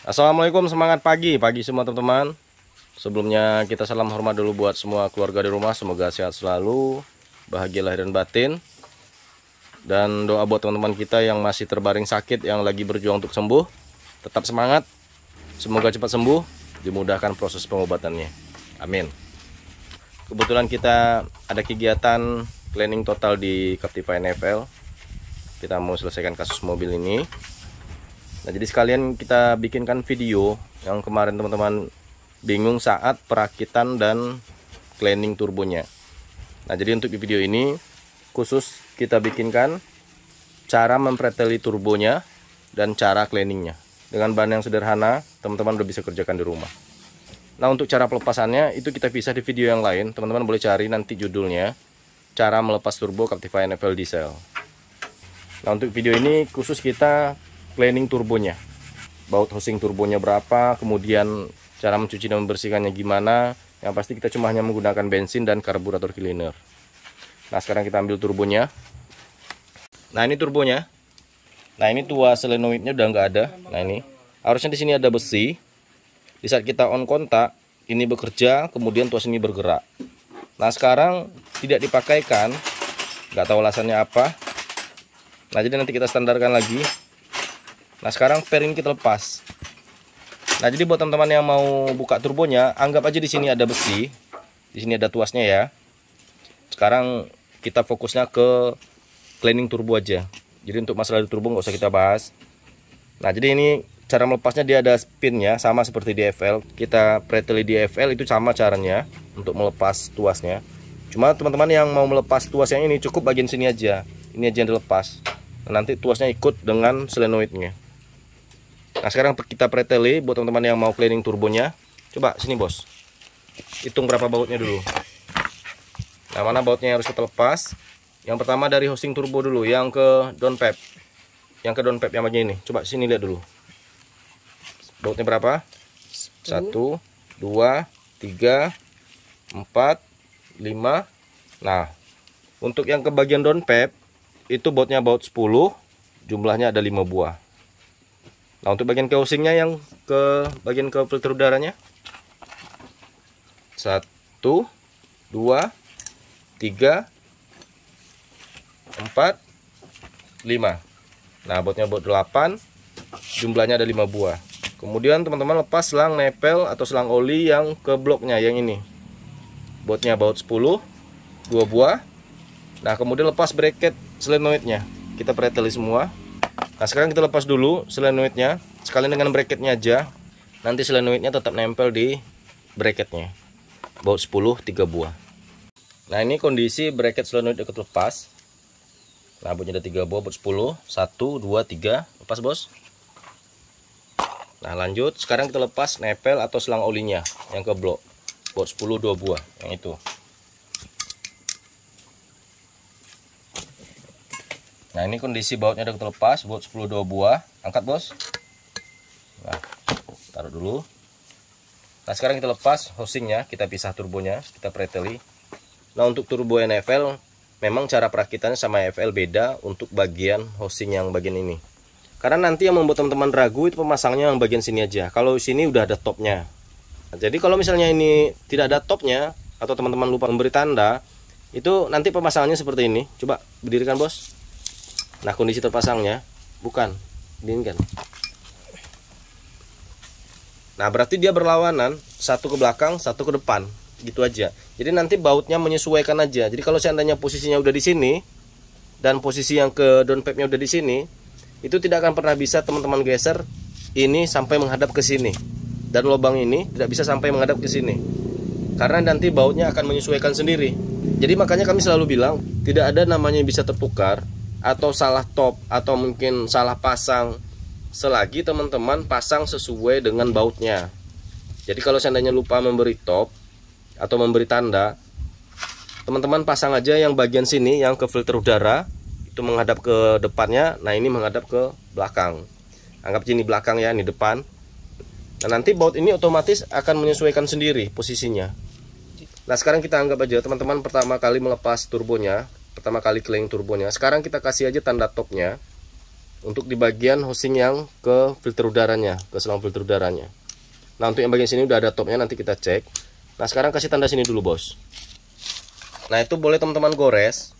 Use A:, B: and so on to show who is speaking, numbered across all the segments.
A: Assalamualaikum, semangat pagi semua teman-teman. Sebelumnya kita salam hormat dulu buat semua keluarga di rumah. Semoga sehat selalu, bahagia lahir dan batin. Dan doa buat teman-teman kita yang masih terbaring sakit, yang lagi berjuang untuk sembuh. Tetap semangat, semoga cepat sembuh, dimudahkan proses pengobatannya. Amin. Kebetulan kita ada kegiatan cleaning total di Captiva NFL. Kita mau selesaikan kasus mobil ini. Nah, jadi sekalian kita bikinkan video yang kemarin teman-teman bingung saat perakitan dan cleaning turbonya. Nah, jadi untuk video ini khusus kita bikinkan cara mempreteli turbonya dan cara cleaningnya. Dengan bahan yang sederhana, teman-teman udah bisa kerjakan di rumah. Nah, untuk cara pelepasannya itu kita pisah di video yang lain. Teman-teman boleh cari nanti judulnya cara melepas turbo Captiva NFL diesel. Nah, untuk video ini khusus kita cleaning turbonya, baut housing turbonya berapa, kemudian cara mencuci dan membersihkannya gimana. Yang pasti kita cuma hanya menggunakan bensin dan karburator cleaner. Nah, sekarang kita ambil turbonya. Nah, ini turbonya. Nah, ini tuas solenoidnya udah nggak ada. Nah, ini harusnya di sini ada besi. Di saat kita on kontak, ini bekerja, kemudian tuas ini bergerak. Nah, sekarang tidak dipakaikan, nggak tahu alasannya apa. Nah, jadi nanti kita standarkan lagi. Nah, sekarang per ini kita lepas. Nah, jadi buat teman-teman yang mau buka turbonya, anggap aja di sini ada besi, di sini ada tuasnya ya. Sekarang kita fokusnya ke cleaning turbo aja. Jadi untuk masalah di turbo nggak usah kita bahas. Nah, jadi ini cara melepasnya, dia ada spinnya, sama seperti di FL. Kita preteli di FL itu sama caranya untuk melepas tuasnya. Cuma teman-teman yang mau melepas tuas yang ini cukup bagian sini aja. Ini aja yang dilepas. Nah, nanti tuasnya ikut dengan solenoidnya. Nah, sekarang kita preteli buat teman-teman yang mau cleaning turbonya. Coba sini bos, hitung berapa bautnya dulu. Nah, mana bautnya yang harus kita lepas? Yang pertama dari housing turbo dulu, yang ke downpipe. Yang ke downpipe yang bagian ini. Coba sini lihat dulu. Bautnya berapa? 1, 2, 3, 4, 5. Nah, untuk yang ke bagian downpipe itu bautnya baut 10, jumlahnya ada 5 buah. Nah, untuk bagian ke housingnya, yang ke bagian ke filter udaranya 1, 2, 3, 4, 5. Nah, bautnya baut 8, jumlahnya ada 5 buah. Kemudian teman-teman lepas selang nepel atau selang oli yang ke bloknya, yang ini. Bautnya baut 10, 2 buah. Nah, kemudian lepas bracket solenoidnya. Kita preteli semua. Nah, sekarang kita lepas dulu solenoidnya, sekalian dengan bracketnya aja. Nanti solenoidnya tetap nempel di bracketnya. Baut 10, 3 buah. Nah, ini kondisi bracket solenoid ikut lepas. Nah, bautnya ada 3 buah, baut 10, 1, 2, 3. Lepas bos. Nah, lanjut. Sekarang kita lepas nepel atau selang olinya yang ke blok. Baut 10, 2 buah. Yang itu. Nah, ini kondisi bautnya udah kita lepas, baut 10, 2 buah. Angkat bos. Nah, taruh dulu. Nah, sekarang kita lepas housingnya, kita pisah turbonya, kita preteli. Nah, untuk turbo NFL memang cara perakitannya sama FL beda untuk bagian housing yang bagian ini. Karena nanti yang membuat teman-teman ragu itu pemasangnya yang bagian sini aja. Kalau sini udah ada topnya. Nah, jadi kalau misalnya ini tidak ada topnya atau teman-teman lupa memberi tanda, itu nanti pemasangannya seperti ini. Coba berdirikan bos. Nah, kondisi terpasangnya bukan dinginkan. Nah, berarti dia berlawanan, satu ke belakang, satu ke depan, gitu aja. Jadi nanti bautnya menyesuaikan aja. Jadi kalau seandainya posisinya udah di sini dan posisi yang ke downpipe-nya udah di sini, itu tidak akan pernah bisa teman-teman geser ini sampai menghadap ke sini. Dan lubang ini tidak bisa sampai menghadap ke sini. Karena nanti bautnya akan menyesuaikan sendiri. Jadi makanya kami selalu bilang, tidak ada namanya bisa tertukar atau salah top atau mungkin salah pasang selagi teman-teman pasang sesuai dengan bautnya. Jadi kalau seandainya lupa memberi top atau memberi tanda, teman-teman pasang aja yang bagian sini yang ke filter udara itu menghadap ke depannya. Nah, ini menghadap ke belakang. Anggap ini belakang ya, ini depan. Nah, nanti baut ini otomatis akan menyesuaikan sendiri posisinya. Nah, sekarang kita anggap aja teman-teman pertama kali melepas turbonya, pertama kali cleaning turbonya. Sekarang kita kasih aja tanda topnya. untuk di bagian housing yang ke filter udaranya, ke selang filter udaranya. Nah, untuk yang bagian sini udah ada topnya, nanti kita cek. Nah, sekarang kasih tanda sini dulu, bos. Nah, itu boleh teman-teman gores.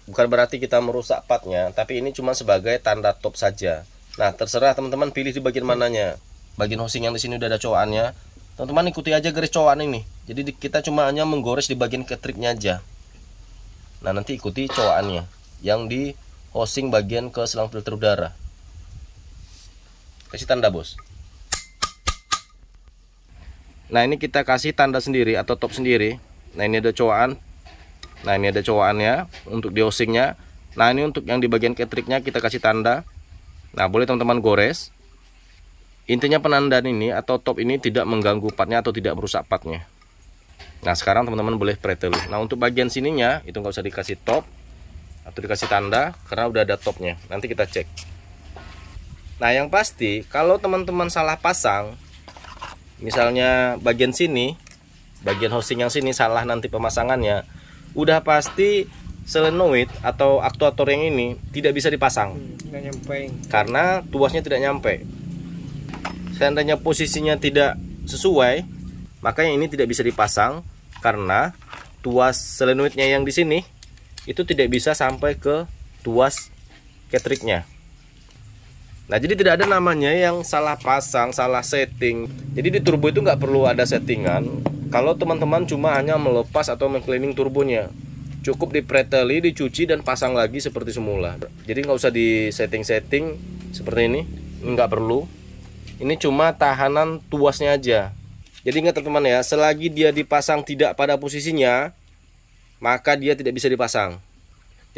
A: Bukan berarti kita merusak partnya, tapi ini cuma sebagai tanda top saja. Nah, terserah teman-teman pilih di bagian mananya. Bagian housing yang di sini udah ada cowakannya. Teman-teman ikuti aja garis cowakan ini. Jadi kita cuma hanya menggores di bagian ketriknya aja. Nah, nanti ikuti cowakannya yang di housing bagian ke selang filter udara. Kasih tanda, bos. Nah, ini kita kasih tanda sendiri atau top sendiri. Nah, ini ada cowakan. Nah, ini ada cowakannya untuk di housingnya. Nah, ini untuk yang di bagian ketriknya kita kasih tanda. Nah, boleh teman-teman gores. Intinya penandaan ini atau top ini tidak mengganggu partnya atau tidak merusak partnya. Nah, sekarang teman-teman boleh preteli. Nah, untuk bagian sininya itu nggak usah dikasih top atau dikasih tanda karena udah ada topnya. Nanti kita cek. Nah, yang pasti kalau teman-teman salah pasang, misalnya bagian sini, bagian housing yang sini salah nanti pemasangannya, udah pasti solenoid atau aktuator yang ini tidak bisa dipasang. Karena tuasnya tidak nyampe. Seandainya posisinya tidak sesuai, maka yang ini tidak bisa dipasang karena tuas solenoidnya yang di sini itu tidak bisa sampai ke tuas ketriknya. Nah, jadi tidak ada namanya yang salah pasang, salah setting. Jadi di turbo itu nggak perlu ada settingan. Kalau teman-teman cuma hanya melepas atau mengcleaning turbonya, cukup dipreteli, dicuci dan pasang lagi seperti semula. Jadi nggak usah di setting-setting seperti ini nggak perlu. Ini cuma tahanan tuasnya aja. Jadi ingat teman-teman ya, selagi dia dipasang tidak pada posisinya, maka dia tidak bisa dipasang.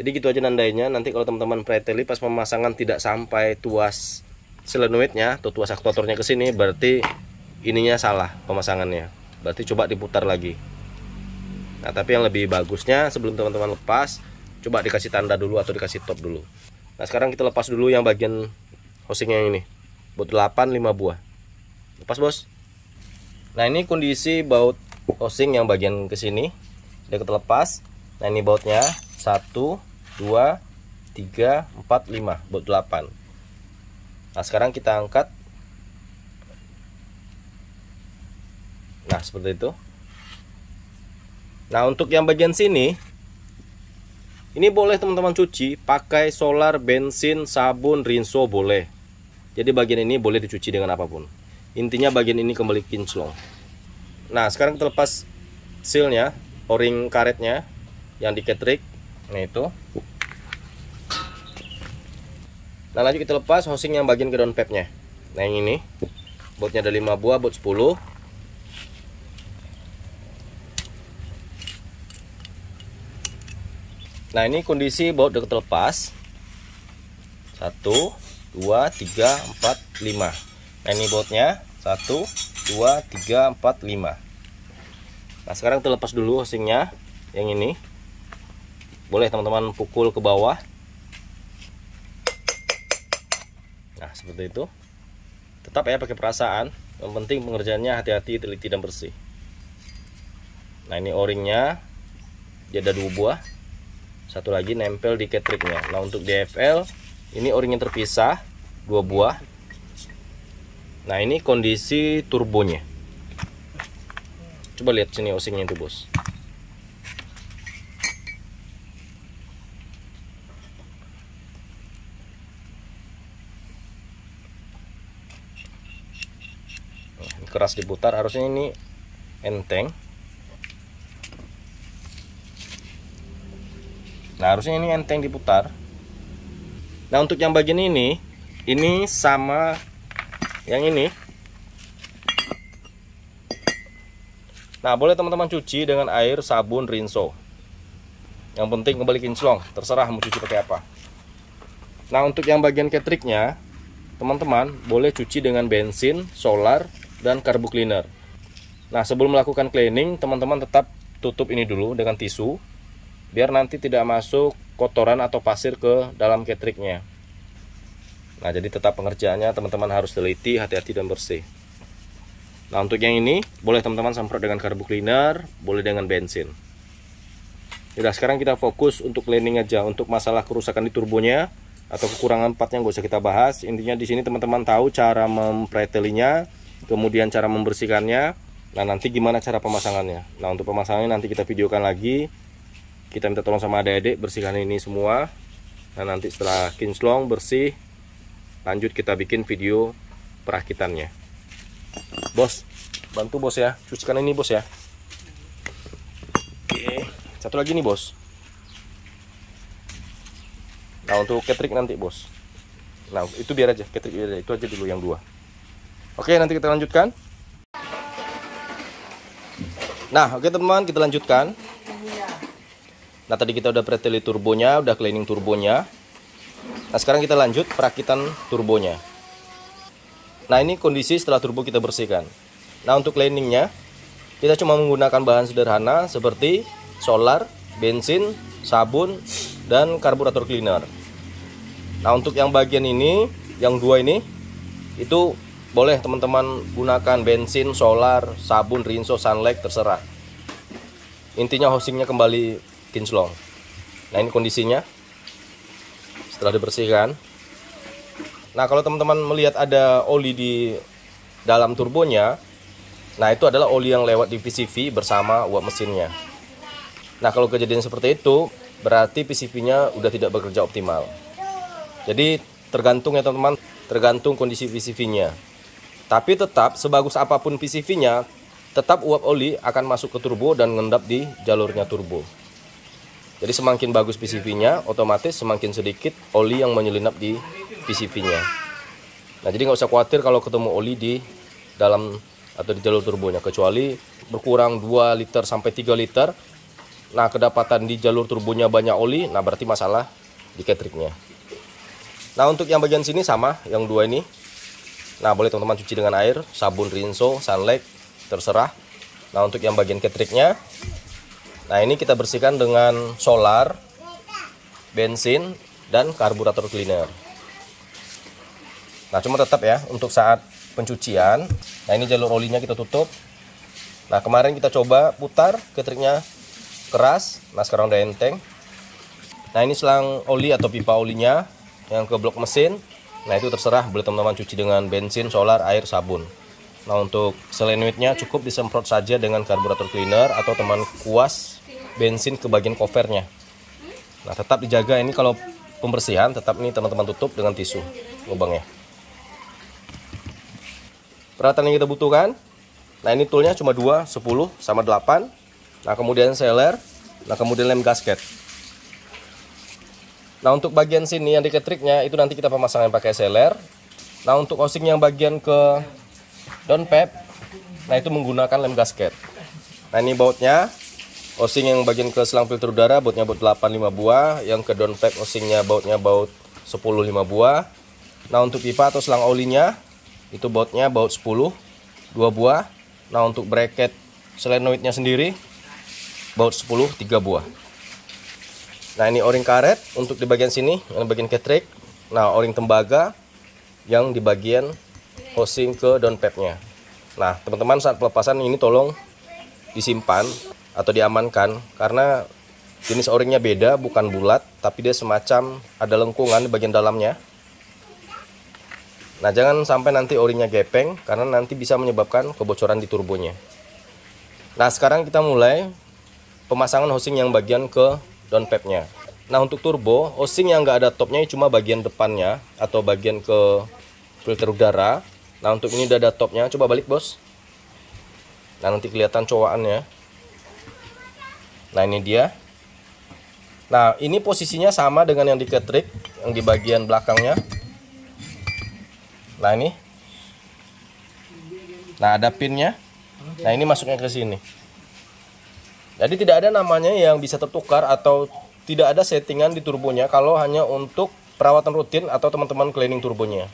A: Jadi gitu aja nandainya. Nanti kalau teman-teman preteli pas pemasangan tidak sampai tuas solenoidnya atau tuas aktuatornya ke sini, berarti ininya salah pemasangannya. Berarti coba diputar lagi. Nah, tapi yang lebih bagusnya sebelum teman-teman lepas, coba dikasih tanda dulu atau dikasih top dulu. Nah, sekarang kita lepas dulu yang bagian housing yang ini. Baut 8 5 buah. Lepas, bos. Nah, ini kondisi baut housing yang bagian ke sini. Udah kita lepas. Nah, ini bautnya 1 2 3 4 5, baut 8. Nah, sekarang kita angkat. Nah, seperti itu. Nah, untuk yang bagian sini, ini boleh teman-teman cuci pakai solar, bensin, sabun, rinso boleh. Jadi bagian ini boleh dicuci dengan apapun. Intinya bagian ini kembali kinclong. Nah, sekarang kita lepas sealnya, o-ring karetnya yang di ketrik. Nah, itu. Nah, lanjut kita lepas housing yang bagian ke downpipe-nya. Nah, yang ini bautnya ada 5 buah, baut 10. Nah, ini kondisi baut udah terlepas. 1 2 3 4 5. Nah, ini bautnya 1 2 3 4 5. Nah, sekarang kita lepas dulu housingnya yang ini. Boleh teman-teman pukul ke bawah. Nah, seperti itu. Tetap ya pakai perasaan. Yang penting pengerjaannya hati-hati, teliti dan bersih. Nah, ini o-ringnya dia ada 2 buah. Satu lagi nempel di ketriknya. Nah, untuk DFL ini o-ring yang terpisah 2 buah. Nah, ini kondisi turbonya. Coba lihat sini housingnya itu, bos. Nah, keras diputar, harusnya ini enteng. Nah, harusnya ini enteng diputar. Nah, untuk yang bagian ini sama yang ini. Nah, boleh teman-teman cuci dengan air, sabun, rinso. Yang penting kembali kinclong, terserah mau cuci pakai apa. Nah, untuk yang bagian ketriknya, teman-teman boleh cuci dengan bensin, solar, dan carbo cleaner. Nah, sebelum melakukan cleaning, teman-teman tetap tutup ini dulu dengan tisu, biar nanti tidak masuk kotoran atau pasir ke dalam ketriknya. Nah, jadi tetap pengerjaannya teman-teman harus teliti, hati-hati dan bersih. Nah, untuk yang ini boleh teman-teman semprot dengan carbo cleaner, boleh dengan bensin. Udah, sekarang kita fokus untuk cleaning aja. Untuk masalah kerusakan di turbonya, atau kekurangan partnya nggak usah kita bahas. Intinya di sini teman-teman tahu cara mempretelinya, kemudian cara membersihkannya. Nah, nanti gimana cara pemasangannya. Nah, untuk pemasangannya nanti kita videokan lagi. Kita minta tolong sama adik-adik bersihkan ini semua. Nah, nanti setelah kinclong bersih, lanjut kita bikin video perakitannya. Bos, bantu bos ya, cucikan ini bos ya. Oke, satu lagi nih bos. Nah, untuk ketrik nanti bos. Nah, itu biar aja, ketrik itu aja dulu yang 2. Oke, nanti kita lanjutkan. Nah, oke teman-teman, kita lanjutkan. Nah, tadi kita udah preteli turbonya, udah cleaning turbonya. Nah, sekarang kita lanjut perakitan turbonya. Nah, ini kondisi setelah turbo kita bersihkan. Nah, untuk cleaningnya kita cuma menggunakan bahan sederhana seperti solar, bensin, sabun, dan karburator cleaner. Nah, untuk yang bagian ini, yang 2 ini, itu boleh teman-teman gunakan bensin, solar, sabun, rinso, sunlight, terserah. Intinya housingnya kembali kinclong. Nah, ini kondisinya setelah dibersihkan. Nah, kalau teman-teman melihat ada oli di dalam turbonya, nah itu adalah oli yang lewat di PCV bersama uap mesinnya. Nah, kalau kejadian seperti itu berarti PCV-nya udah tidak bekerja optimal. Jadi tergantung ya teman-teman, tergantung kondisi PCV-nya. Tapi tetap sebagus apapun PCV-nya, tetap uap oli akan masuk ke turbo dan mengendap di jalurnya turbo. Jadi semakin bagus PCV-nya, otomatis semakin sedikit oli yang menyelinap di PCV-nya. Nah, jadi nggak usah khawatir kalau ketemu oli di dalam atau di jalur turbonya, kecuali berkurang 2 liter sampai 3 liter. Nah, kedapatan di jalur turbonya banyak oli, nah berarti masalah di ketriknya. Nah, untuk yang bagian sini sama, yang 2 ini. Nah, boleh teman-teman cuci dengan air, sabun, rinso, sunlight, terserah. Nah, untuk yang bagian ketriknya, nah ini kita bersihkan dengan solar, bensin, dan karburator cleaner. Nah, cuma tetap ya untuk saat pencucian. Nah, ini jalur olinya kita tutup. Nah, kemarin kita coba putar, ketriknya keras. Nah, sekarang udah enteng. Nah, ini selang oli atau pipa olinya yang ke blok mesin. Nah, itu terserah, boleh teman-teman cuci dengan bensin, solar, air, sabun. Nah, untuk solenoidnya cukup disemprot saja dengan karburator cleaner atau teman kuas bensin ke bagian covernya. Nah, tetap dijaga ini kalau pembersihan, tetap nih teman-teman tutup dengan tisu lubangnya. Peralatan yang kita butuhkan, nah ini toolnya cuma 2, 10 sama 8. Nah, kemudian sealer, nah kemudian lem gasket. Nah, untuk bagian sini yang di ketriknya itu nanti kita pemasangan pakai sealer. Nah, untuk housing yang bagian ke downpipe, nah itu menggunakan lem gasket. Nah, ini bautnya, housing yang bagian ke selang filter udara bautnya baut 8 5 buah, yang ke downpipe housingnya bautnya baut 10 5 buah. Nah, untuk pipa atau selang olinya itu bautnya baut 10 2 buah. Nah, untuk bracket solenoidnya sendiri baut 10 3 buah. Nah, ini o-ring karet untuk di bagian sini, yang bagian ketrik. Nah, o-ring tembaga yang di bagian housing ke downpipe-nya. Nah, teman-teman saat pelepasan ini tolong disimpan atau diamankan karena jenis o-ringnya beda, bukan bulat, tapi dia semacam ada lengkungan di bagian dalamnya. Nah, jangan sampai nanti o-ringnya gepeng karena nanti bisa menyebabkan kebocoran di turbonya. Nah, sekarang kita mulai pemasangan housing yang bagian ke downpipe-nya. Nah, untuk turbo, housing yang nggak ada topnya cuma bagian depannya atau bagian ke filter udara. Nah, untuk ini udah ada topnya, coba balik bos. Nah, nanti kelihatan cowakannya. Nah, ini dia. Nah, ini posisinya sama dengan yang di ketrik, yang di bagian belakangnya. Nah, ini. Nah, ada pinnya. Nah, ini masuknya ke sini. Jadi tidak ada namanya yang bisa tertukar atau tidak ada settingan di turbonya kalau hanya untuk perawatan rutin atau teman-teman cleaning turbonya.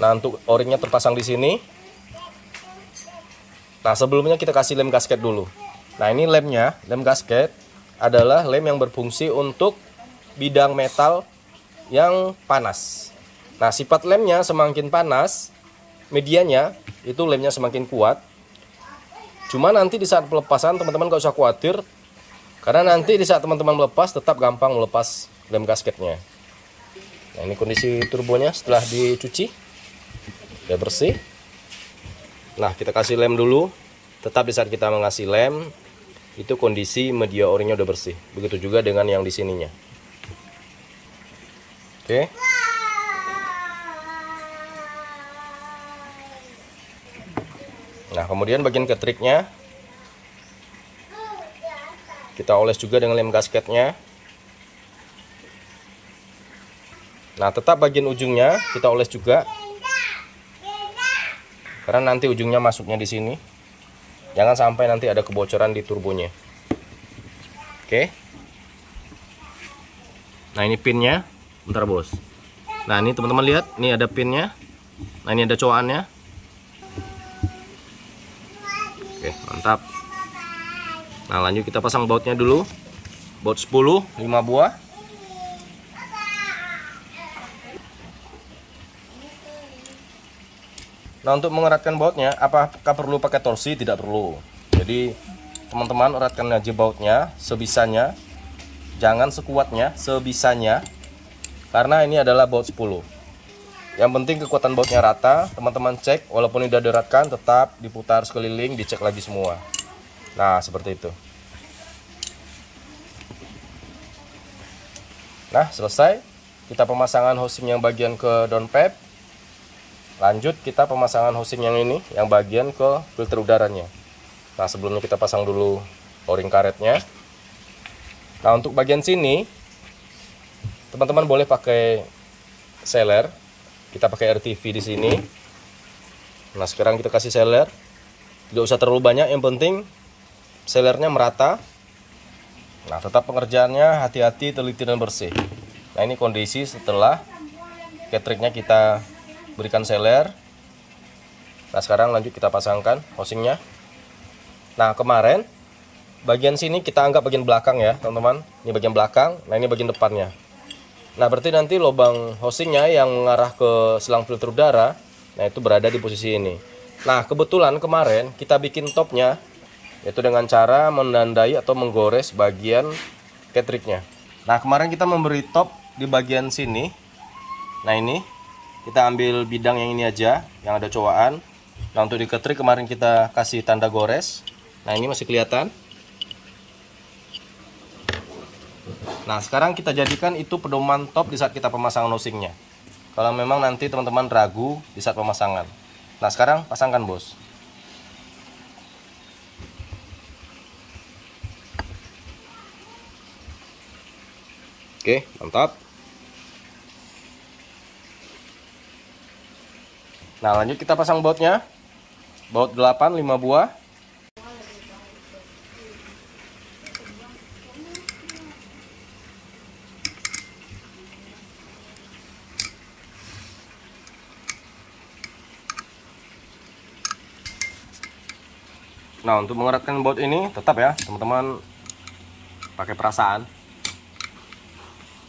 A: Nah, untuk o-ringnya terpasang di sini. Nah, sebelumnya kita kasih lem gasket dulu. Nah, ini lemnya, lem gasket adalah lem yang berfungsi untuk bidang metal yang panas. Nah, sifat lemnya semakin panas, medianya itu lemnya semakin kuat. Cuma nanti di saat pelepasan teman-teman gak usah khawatir, karena nanti di saat teman-teman melepas tetap gampang melepas lem gasketnya. Nah, ini kondisi turbonya setelah dicuci, udah bersih. Nah, kita kasih lem dulu. Tetap di saat kita mengasih lem, itu kondisi media o-ringnya udah bersih. Begitu juga dengan yang di sininya. Oke. Nah, kemudian bagian ketriknya kita oles juga dengan lem gasketnya. Nah, tetap bagian ujungnya kita oles juga, karena nanti ujungnya masuknya di sini. Jangan sampai nanti ada kebocoran di turbonya. Oke. Nah, ini pinnya. Bentar, bos. Nah, ini teman-teman lihat, ini ada pinnya. Nah, ini ada cowakannya. Oke, mantap. Nah, lanjut kita pasang bautnya dulu. Baut 10, 5 buah. Nah, untuk mengeratkan bautnya, apakah perlu pakai torsi? Tidak perlu. Jadi, teman-teman eratkan aja bautnya sebisanya. Jangan sekuatnya, sebisanya. Karena ini adalah baut 10. Yang penting kekuatan bautnya rata. Teman-teman cek, walaupun sudah dieratkan, tetap diputar sekeliling, dicek lagi semua. Nah, seperti itu. Nah, selesai. Kita pemasangan housing yang bagian ke downpipe. Lanjut kita pemasangan housing yang ini, yang bagian ke filter udaranya. Nah, sebelumnya kita pasang dulu o-ring karetnya. Nah, untuk bagian sini teman-teman boleh pakai sealer. Kita pakai RTV di sini. Nah, sekarang kita kasih sealer. Tidak usah terlalu banyak, yang penting sealernya merata. Nah, tetap pengerjaannya hati-hati, teliti dan bersih. Nah, ini kondisi setelah ketriknya kita berikan sealer. Nah, sekarang lanjut kita pasangkan housingnya. Nah, kemarin bagian sini kita anggap bagian belakang ya teman-teman. Ini bagian belakang, nah ini bagian depannya. Nah, berarti nanti lubang housingnya yang mengarah ke selang filter udara, nah itu berada di posisi ini. Nah, kebetulan kemarin kita bikin topnya, yaitu dengan cara menandai atau menggores bagian ketriknya. Nah, kemarin kita memberi top di bagian sini. Nah, ini kita ambil bidang yang ini aja, yang ada cowakan. Nah, untuk di ketrik kemarin kita kasih tanda gores. Nah, ini masih kelihatan. Nah, sekarang kita jadikan itu pedoman top di saat kita pemasangan housingnya. Kalau memang nanti teman-teman ragu di saat pemasangan. Nah, sekarang pasangkan, bos. Oke, mantap. Nah, lanjut kita pasang bautnya. Baut 8, 5 buah. Nah, untuk mengeratkan baut ini tetap ya teman-teman pakai perasaan.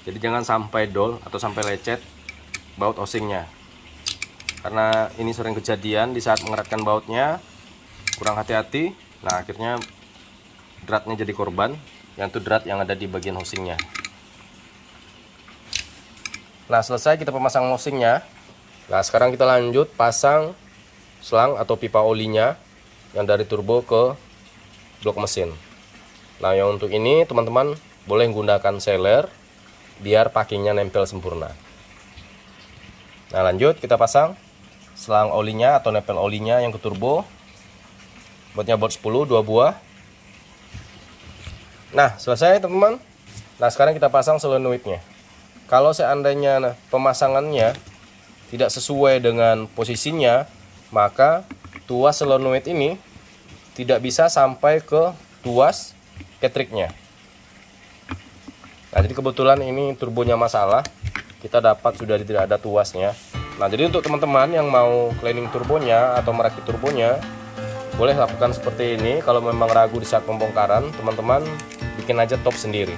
A: Jadi jangan sampai dol atau sampai lecet baut housingnya. Karena ini sering kejadian di saat mengeratkan bautnya kurang hati-hati. Nah, akhirnya dratnya jadi korban, yang itu drat yang ada di bagian housingnya. Nah, selesai kita pemasang housingnya. Nah, sekarang kita lanjut pasang selang atau pipa olinya yang dari turbo ke blok mesin. Nah, yang untuk ini teman-teman boleh menggunakan sealer biar packingnya nempel sempurna. Nah, lanjut kita pasang selang olinya atau nempel olinya yang ke turbo. Bautnya baut 10, 2 buah. Nah, selesai teman-teman. Nah, sekarang kita pasang solenoidnya. Kalau seandainya pemasangannya tidak sesuai dengan posisinya, maka tuas solenoid ini tidak bisa sampai ke tuas ketriknya. Nah, jadi kebetulan ini turbonya masalah. Kita dapat sudah tidak ada tuasnya. Nah, jadi untuk teman-teman yang mau cleaning turbonya atau merakit turbonya, boleh lakukan seperti ini. Kalau memang ragu di saat pembongkaran, teman-teman bikin aja top sendiri.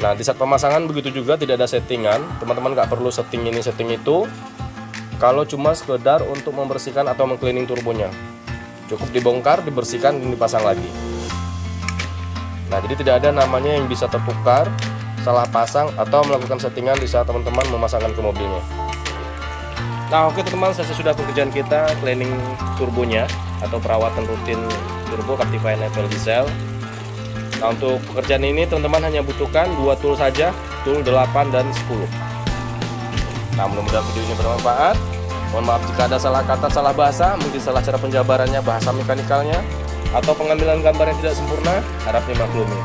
A: Nah, di saat pemasangan begitu juga, tidak ada settingan. Teman-teman nggak perlu setting ini, setting itu. Kalau cuma sekedar untuk membersihkan atau mengcleaning turbonya, cukup dibongkar, dibersihkan, dan dipasang lagi. Nah, jadi tidak ada namanya yang bisa tertukar salah pasang atau melakukan settingan di saat teman-teman memasangkan ke mobilnya. Nah oke teman-teman, selesai sudah pekerjaan kita cleaning turbonya atau perawatan rutin turbo Captiva NFL diesel. Nah untuk pekerjaan ini teman-teman hanya butuhkan 2 tool saja, tool 8 dan 10. Nah mudah-mudahan video ini bermanfaat. Mohon maaf jika ada salah kata, salah bahasa, mungkin salah cara penjabarannya, bahasa mekanikalnya, atau pengambilan gambar yang tidak sempurna, harap dimaklumi.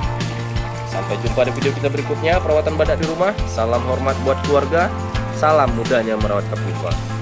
A: Sampai jumpa di video kita berikutnya, perawatan badak di rumah. Salam hormat buat keluarga, salam mudahnya merawat Captiva.